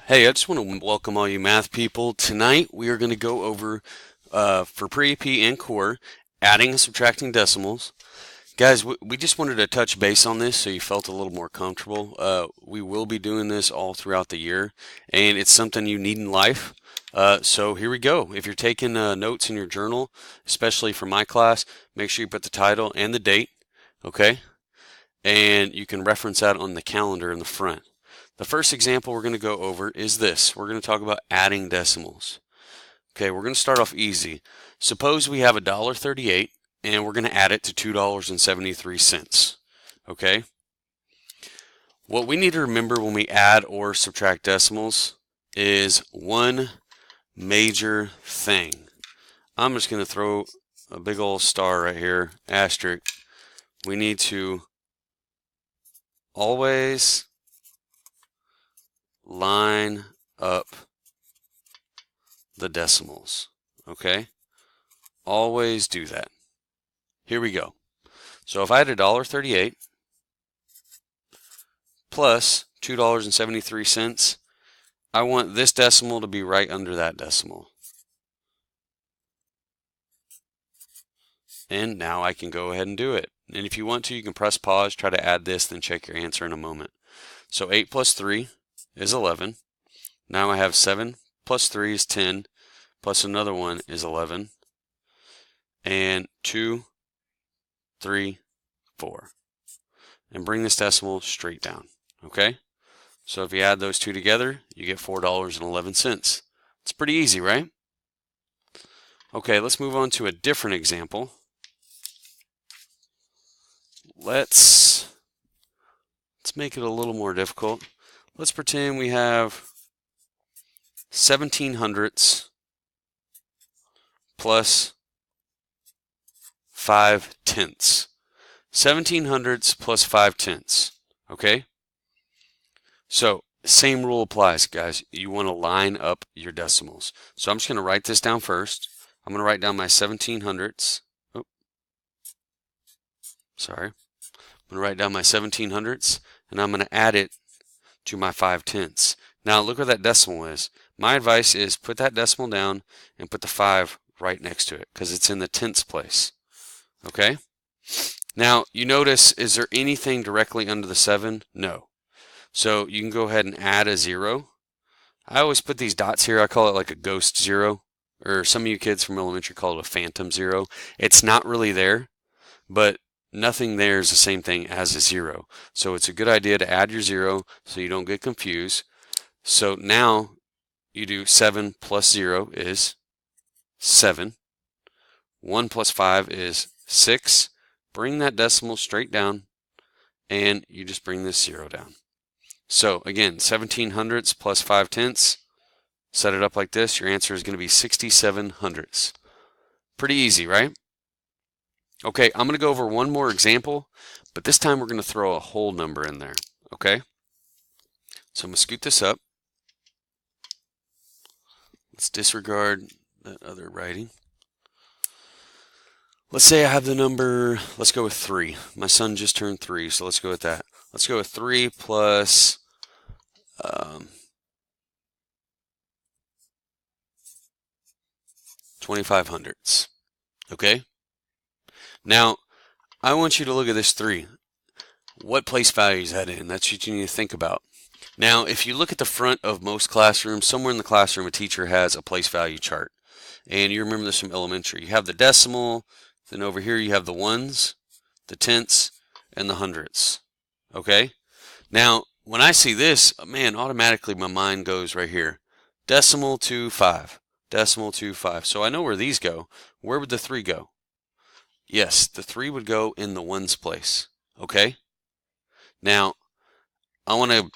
Hey, I just want to welcome all you math people. Tonight we are going to go over, for pre-AP and core, adding and subtracting decimals. Guys, we just wanted to touch base on this so you felt a little more comfortable. We will be doing this all throughout the year, and it's something you need in life. So here we go. If you're taking notes in your journal, especially for my class, make sure you put the title and the date, okay? And you can reference that on the calendar in the front. The first example we're going to go over is this. We're going to talk about adding decimals. Okay, we're going to start off easy. Suppose we have $1.38 and we're going to add it to $2.73. Okay? What we need to remember when we add or subtract decimals is one major thing. I'm just going to throw a big old star right here, asterisk. We need to always line up the decimals, okay? Always do that. Here we go. So if I had $1.38 plus $2.73, I want this decimal to be right under that decimal. And now I can go ahead and do it. And if you want to, you can press pause, try to add this, then check your answer in a moment. So 8 plus 3 is 11. Now I have 7 plus 3 is 10, plus another one is 11. And 2, 3, 4. And bring this decimal straight down, okay? So if you add those two together, you get $4.11. It's pretty easy, right? Okay, let's move on to a different example. Let's make it a little more difficult. Let's pretend we have 17 hundredths plus 5 tenths. 17 hundredths plus 5 tenths. Okay? So, same rule applies, guys. You want to line up your decimals. So I'm just going to write this down first. I'm going to write down my 17 hundredths. Oh, sorry. I'm going to write down my 17 hundredths, and I'm going to add it to my 5 tenths. Now, look where that decimal is. My advice is put that decimal down and put the 5 right next to it, because it's in the tenths place. Okay? Now, you notice, is there anything directly under the 7? No. So you can go ahead and add a 0. I always put these dots here. I call it like a ghost 0, or some of you kids from elementary call it a phantom 0. It's not really there, but nothing there is the same thing as a 0. So it's a good idea to add your 0 so you don't get confused. So now you do 7 plus 0 is 7. 1 plus 5 is 6. Bring that decimal straight down, and you just bring this 0 down. So again, 17 hundredths plus 5 tenths. Set it up like this. Your answer is going to be 67 hundredths. Pretty easy, right? Okay, I'm going to go over one more example, but this time we're going to throw a whole number in there. Okay? So I'm going to scoot this up. Let's disregard that other writing. Let's say I have the number, let's go with 3. My son just turned 3, so let's go with that. Let's go with 3 plus 25 hundredths. Okay? Now, I want you to look at this 3. What place value is that in? That's what you need to think about. Now, if you look at the front of most classrooms, somewhere in the classroom a teacher has a place value chart. And you remember this from elementary. You have the decimal, then over here you have the ones, the tenths, and the hundredths. Okay? Now, when I see this, man, automatically my mind goes right here. Decimal to 5. Decimal to 5. So I know where these go. Where would the 3 go? Yes, the 3 would go in the ones place. Okay? Now, I want to,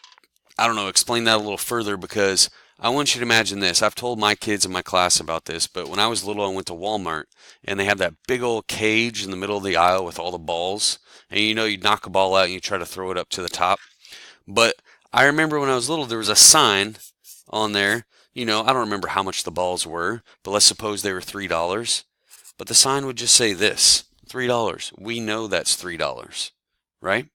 explain that a little further, because I want you to imagine this. I've told my kids in my class about this, but when I was little, I went to Walmart, and they have that big old cage in the middle of the aisle with all the balls. And you knock a ball out and you try to throw it up to the top. But I remember when I was little, there was a sign on there. I don't remember how much the balls were, but let's suppose they were $3. But the sign would just say this, $3. We know that's $3, right?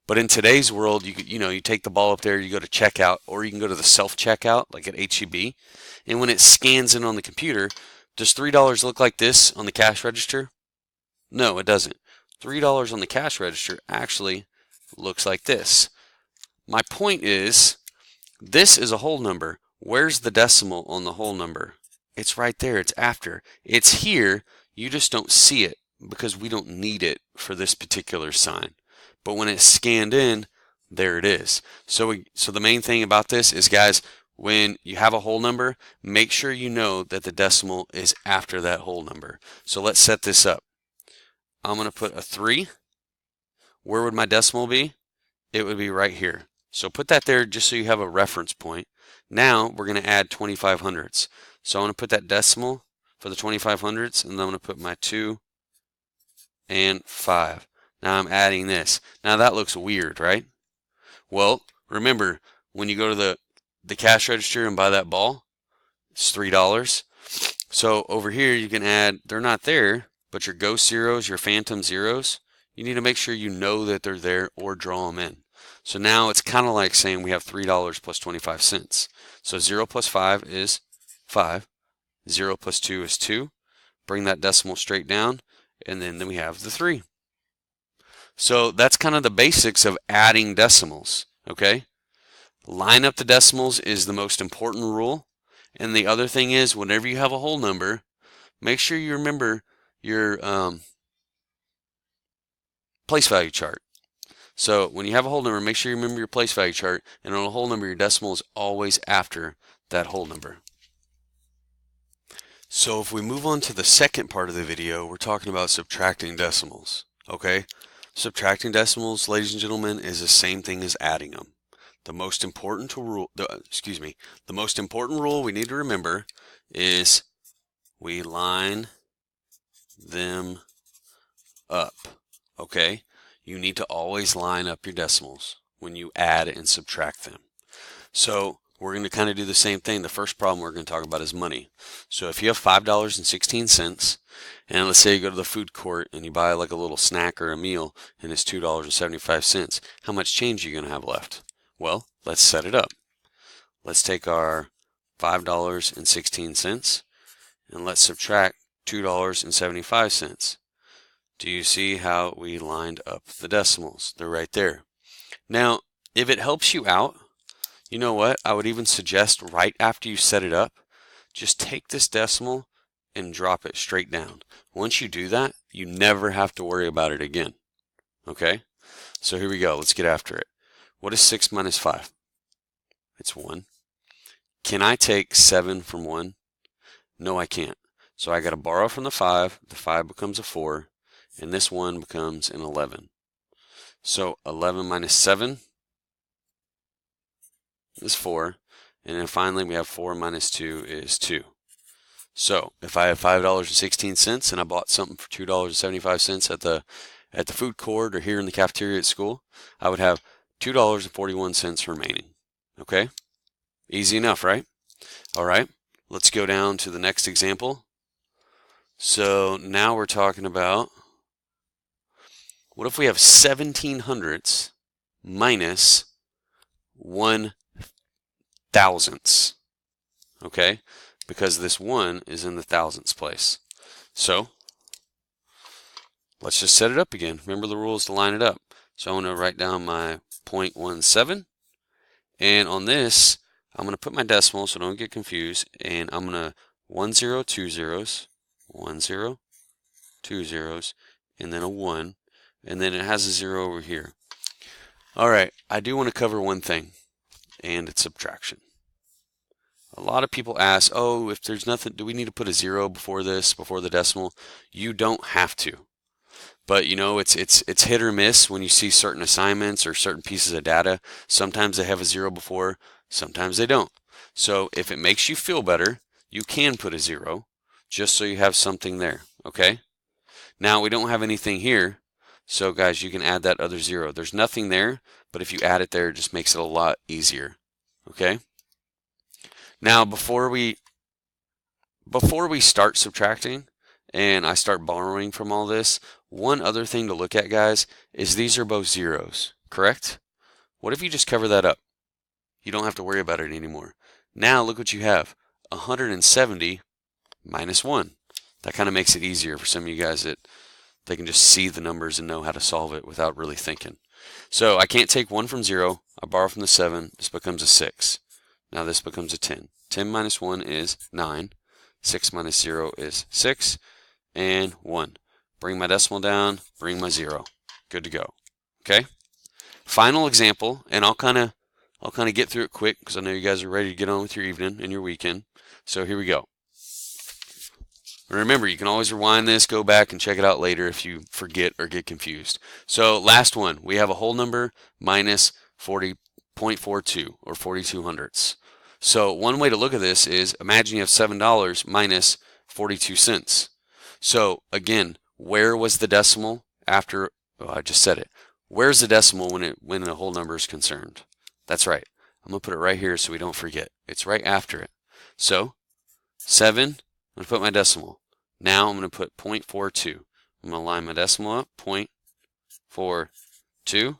But in today's world, you take the ball up there, you go to checkout, or you can go to the self-checkout like at HEB, and when it scans in on the computer, does $3 look like this on the cash register? No, it doesn't. $3 on the cash register actually looks like this. My point is, this is a whole number. Where's the decimal on the whole number? It's right there. It's after. It's here. You just don't see it because we don't need it for this particular sign. But when it's scanned in, there it is. So the main thing about this is, guys, when you have a whole number, make sure you know that the decimal is after that whole number. So let's set this up. I'm going to put a 3. Where would my decimal be? It would be right here. So put that there just so you have a reference point. Now we're going to add 25 hundredths. So I'm going to put that decimal for the 25 hundredths, and then I'm going to put my 2 and 5. Now I'm adding this. Now that looks weird, right? Well, remember, when you go to the cash register and buy that ball, it's $3. So over here you can add, they're not there, but your ghost zeros, your phantom zeros, you need to make sure you know that they're there or draw them in. So now it's kind of like saying we have $3 plus 25 cents. So 0 plus 5 is 5. 0 plus 2 is 2. Bring that decimal straight down, and then we have the 3. So that's kind of the basics of adding decimals, okay? Line up the decimals is the most important rule. And the other thing is, whenever you have a whole number, make sure you remember your place value chart. So when you have a whole number, make sure you remember your place value chart, and on a whole number, your decimal is always after that whole number. So if we move on to the second part of the video, we're talking about subtracting decimals, okay? Subtracting decimals, ladies and gentlemen, is the same thing as adding them. The most important rule we need to remember is we line them up, okay? You need to always line up your decimals when you add and subtract them. So we're going to kind of do the same thing. The first problem we're going to talk about is money. So if you have $5.16, and let's say you go to the food court and you buy like a little snack or a meal, and it's $2.75, how much change are you going to have left? Well, let's set it up. Let's take our $5.16 and let's subtract $2.75. Do you see how we lined up the decimals? They're right there. Now, if it helps you out, you know what? I would even suggest right after you set it up, just take this decimal and drop it straight down. Once you do that, you never have to worry about it again. Okay? So here we go. Let's get after it. What is 6 minus 5? It's 1. Can I take 7 from 1? No, I can't. So I got to borrow from the 5. The 5 becomes a 4. And this 1 becomes an 11. So 11 minus 7 is 4. And then finally we have 4 minus 2 is 2. So if I have $5.16 and I bought something for $2.75 at the food court or here in the cafeteria at school, I would have $2.41 remaining. Okay? Easy enough, right? All right. Let's go down to the next example. So now we're talking about, what if we have 17 hundredths minus 1 thousandths? Okay? Because this 1 is in the thousandths place. So let's just set it up again. Remember the rules to line it up. So I'm going to write down my 0.17. And on this, I'm going to put my decimal so don't get confused. And I'm going to 1 0 2 zeros, 1 0 2 zeros, and then a 1. And then it has a 0 over here. All right, I do want to cover one thing, and it's subtraction. A lot of people ask, oh, if there's nothing, do we need to put a 0 before this, before the decimal? You don't have to. But you know, it's hit or miss when you see certain assignments or certain pieces of data. Sometimes they have a 0 before, sometimes they don't. So if it makes you feel better, you can put a 0 just so you have something there, okay? Now we don't have anything here, so guys, you can add that other 0. There's nothing there, but if you add it there, it just makes it a lot easier, okay? Now before we start subtracting and I start borrowing from all this, one other thing to look at, guys, is these are both zeros, correct? What if you just cover that up? You don't have to worry about it anymore. Now look what you have, 170 minus 1. That kind of makes it easier for some of you guys that they can just see the numbers and know how to solve it without really thinking. So I can't take 1 from 0. I borrow from the 7. This becomes a 6. Now this becomes a 10. 10 minus 1 is 9. 6 minus 0 is 6. And 1. Bring my decimal down, bring my 0. Good to go. Okay? Final example, and I'll kind of get through it quick because I know you guys are ready to get on with your evening and your weekend. So here we go. And remember, you can always rewind this, go back and check it out later if you forget or get confused. So last one, we have a whole number minus 40.42 or 42 hundredths. So one way to look at this is imagine you have $7 minus 42 cents. So again, where was the decimal after? Oh, I just said it. Where's the decimal when a whole number is concerned? That's right. I'm going to put it right here so we don't forget. It's right after it. So 7, I'm going to put my decimal. Now I'm going to put 0.42. I'm going to line my decimal up, 0.42.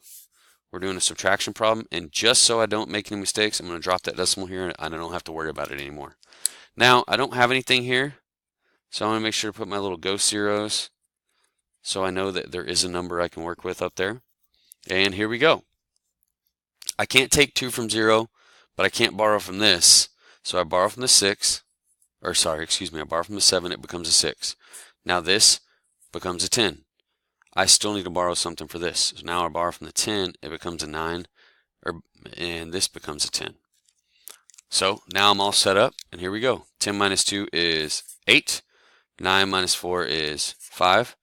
We're doing a subtraction problem, and just so I don't make any mistakes, I'm going to drop that decimal here, and I don't have to worry about it anymore. Now, I don't have anything here, so I'm going to make sure to put my little ghost zeros so I know that there is a number I can work with up there. And here we go. I can't take 2 from 0, but I can't borrow from this. So I borrow from the 6, or sorry, excuse me, I borrow from the 7, it becomes a 6. Now this becomes a 10. I still need to borrow something for this. So now I borrow from the 10, it becomes a 9, and this becomes a 10. So now I'm all set up, and here we go. 10 minus 2 is 8, 9 minus 4 is 5,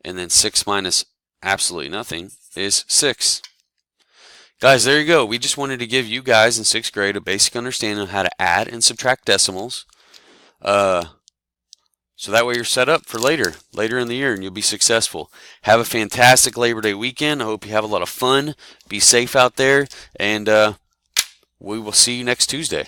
and then 6 minus absolutely nothing is 6. Guys, there you go. We just wanted to give you guys in 6th grade a basic understanding of how to add and subtract decimals. So that way you're set up for later in the year, and you'll be successful. Have a fantastic Labor Day weekend. I hope you have a lot of fun. Be safe out there, and we will see you next Tuesday.